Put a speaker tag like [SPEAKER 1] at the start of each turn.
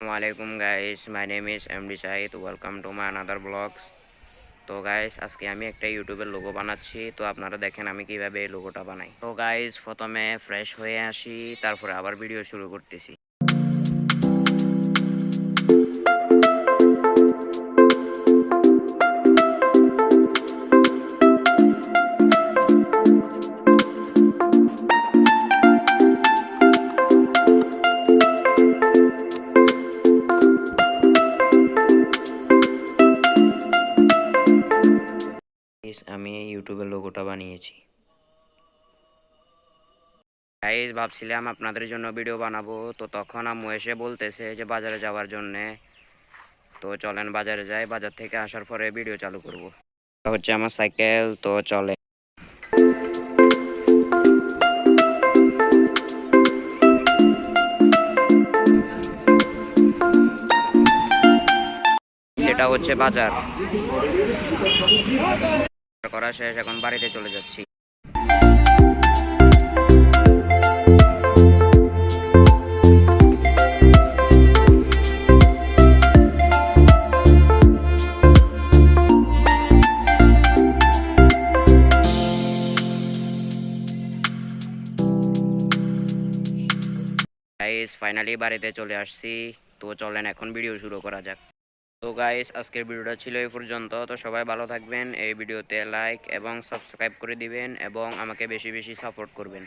[SPEAKER 1] Assalamualaikum guys, my name is MD Shahid. Welcome to my another vlogs. তো guys আজকে আমি একটা ইউটিউবের লোগো বানাচ্ছি। তো আপনারা দেখেন আমি কিভাবে এই লোগোটা বানাই। তো গাইস প্রথমে ফ্রেশ হয়ে আসি, তারপরে আবার ভিডিও শুরু করতেছি। আমি ইউটিউবের লোগোটা বানিয়েছি। গাইস ভাবছিলাম আপনাদের জন্য ভিডিও বানাবো, তো তখন আম্মু এসে বলতেছে যে বাজারে যাওয়ার জন্যে। তো চলেন বাজারে যাই, বাজার থেকে আসার পরে ভিডিও চালু করব। হচ্ছে আমার সাইকেল, তো চলে। সেটা হচ্ছে বাজার করা শেষ, এখন বাড়িতে চলে যাচ্ছি। গাইস ফাইনালি বাড়িতে চলে আসছি। তো চলেন এখন ভিডিও শুরু করা যাক। তো গাইস আজকের ভিডিওটা ছিল এই পর্যন্ত। তো সবাই ভালো থাকবেন, এই ভিডিওতে লাইক এবং সাবস্ক্রাইব করে দিবেন এবং আমাকে বেশি বেশি সাপোর্ট করবেন।